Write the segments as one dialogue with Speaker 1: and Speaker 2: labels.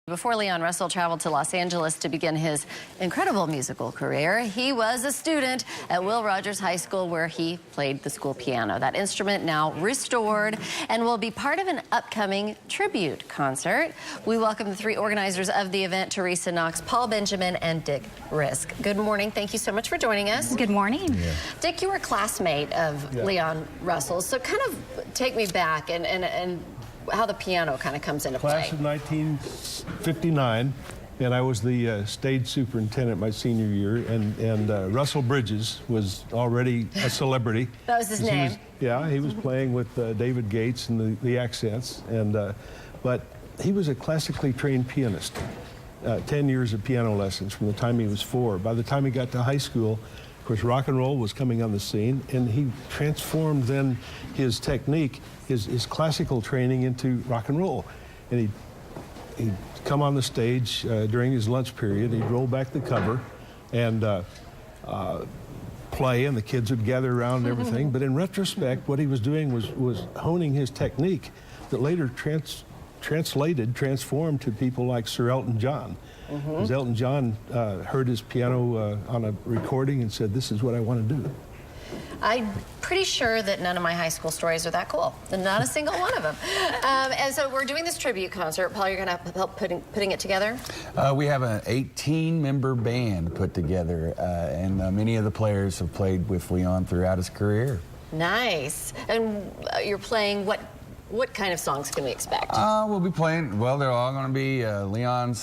Speaker 1: Before Leon Russell traveled to Los Angeles to begin his incredible musical career, he was a student at Will Rogers High School where he played the school piano. That instrument now restored and will be part of an upcoming tribute concert. We welcome the three organizers of the event, Teresa, Knox, Paul Benjaman, and Dick Risk. Good morning. Thank you so much for joining us.
Speaker 2: Good morning.
Speaker 1: Yeah. Dick, you were a classmate of Leon Russell, so kind of take me back and how the piano kind of comes into play.
Speaker 3: Class of 1959, and I was the stage superintendent my senior year, and Russell Bridges was already a celebrity.
Speaker 1: That was his name?
Speaker 3: He was playing with David Gates and the Accents, but he was a classically trained pianist. 10 years of piano lessons from the time he was 4. By the time he got to high school, of course, rock and roll was coming on the scene, and he transformed then his technique, his classical training into rock and roll. And he'd come on the stage during his lunch period, he'd roll back the cover and play, and the kids would gather around and everything. But in retrospect, what he was doing was honing his technique that later transformed to people like Sir Elton John. Because Elton John heard his piano on a recording and said, "This is what I want to do."
Speaker 1: I'm pretty sure that none of my high school stories are that cool. Not a single one of them. And so we're doing this tribute concert. Paul, you're going to help putting it together?
Speaker 4: We have an 18-member band put together, and many of the players have played with Leon throughout his career.
Speaker 1: Nice. And you're playing what kind of songs can we expect?
Speaker 4: We'll be playing, well, they're all going to be Leon's,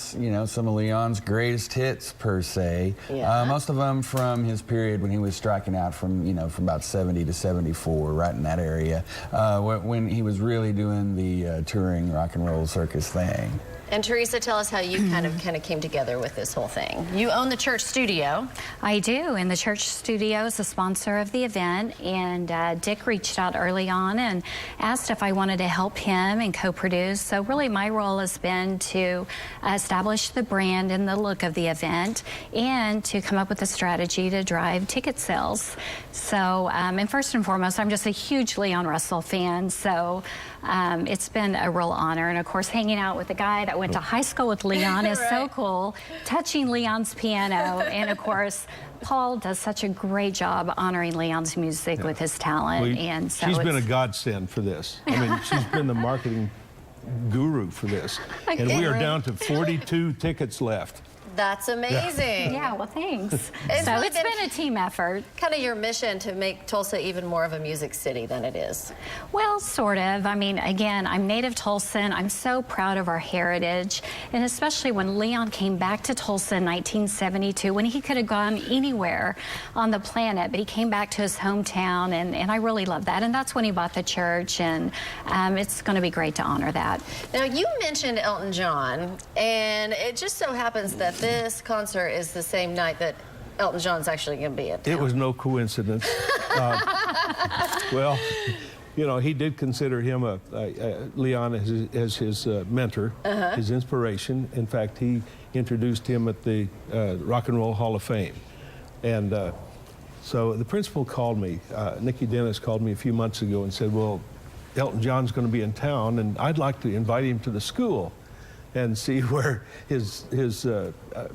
Speaker 4: some of Leon's greatest hits, per se.
Speaker 1: Yeah.
Speaker 4: Most of them from his period when he was striking out from about 70 to 74, right in that area, when he was really doing the touring rock and roll circus thing.
Speaker 1: And Teresa, tell us how you kind of came together with this whole thing. You own the church studio.
Speaker 2: I do, and the church studio is the sponsor of the event, and Dick reached out early on and asked if I wanted to help him and co-produce. So really my role has been to establish the brand and the look of the event and to come up with a strategy to drive ticket sales. So, and first and foremost, I'm just a huge Leon Russell fan, so it's been a real honor. And of course, hanging out with a guy that went to high school with Leon is so cool. Touching Leon's piano, and of course, Paul does such a great job honoring Leon's music with his talent. And so
Speaker 3: she's been a godsend for this. I mean, she's been the marketing guru for this. And we are down to 42 tickets left.
Speaker 1: That's amazing.
Speaker 2: Yeah, well, thanks. It's been a team effort.
Speaker 1: Kind of your mission to make Tulsa even more of a music city than it is.
Speaker 2: Well, sort of. I mean, again, I'm native Tulsan. I'm so proud of our heritage, and especially when Leon came back to Tulsa in 1972, when he could have gone anywhere on the planet, but he came back to his hometown, and I really love that. And that's when he bought the church, and it's going to be great to honor that.
Speaker 1: Now, you mentioned Elton John, and it just so happens that this concert is the same night that Elton John's actually going to be at town.
Speaker 3: It was no coincidence. Well, he did consider him Leon as his mentor, his inspiration. In fact, he introduced him at the Rock and Roll Hall of Fame. And so the principal called me, Nikki Dennis called me a few months ago and said, well, Elton John's going to be in town, and I'd like to invite him to the school and see where his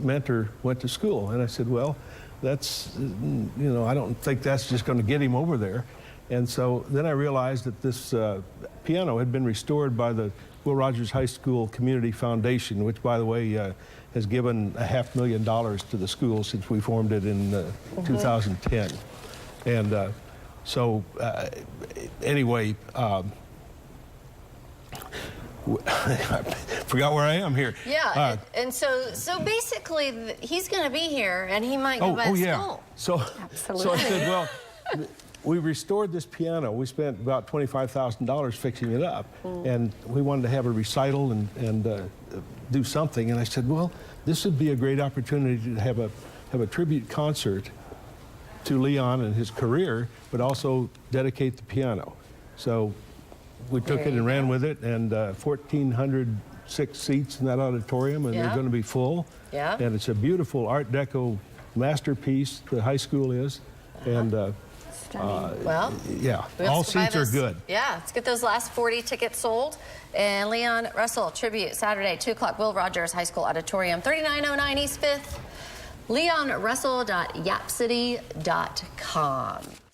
Speaker 3: mentor went to school. And I said, well, that's, I don't think that's just going to get him over there. And so then I realized that this piano had been restored by the Will Rogers High School Community Foundation, which, by the way, has given $500,000 to the school since we formed it in 2010. And so anyway, I forgot where I am here.
Speaker 1: Yeah, and so basically he's going to be here, and he might go back to school.
Speaker 3: So I said, well, we restored this piano. We spent about $25,000 fixing it up, and we wanted to have a recital and do something. And I said, well, this would be a great opportunity to have a tribute concert to Leon and his career, but also dedicate the piano. So we took it and ran with it, and 1,406 seats in that auditorium, and they're going to be full.
Speaker 1: Yeah.
Speaker 3: And it's a beautiful Art Deco masterpiece, the high school is. And
Speaker 1: Well,
Speaker 3: yeah,
Speaker 1: we have
Speaker 3: all
Speaker 1: to buy
Speaker 3: seats are
Speaker 1: this.
Speaker 3: good.
Speaker 1: Yeah, let's get those last 40 tickets sold. And Leon Russell tribute Saturday, 2 o'clock, Will Rogers High School Auditorium, 3909 East 5th. LeonRussell.yapcity.com.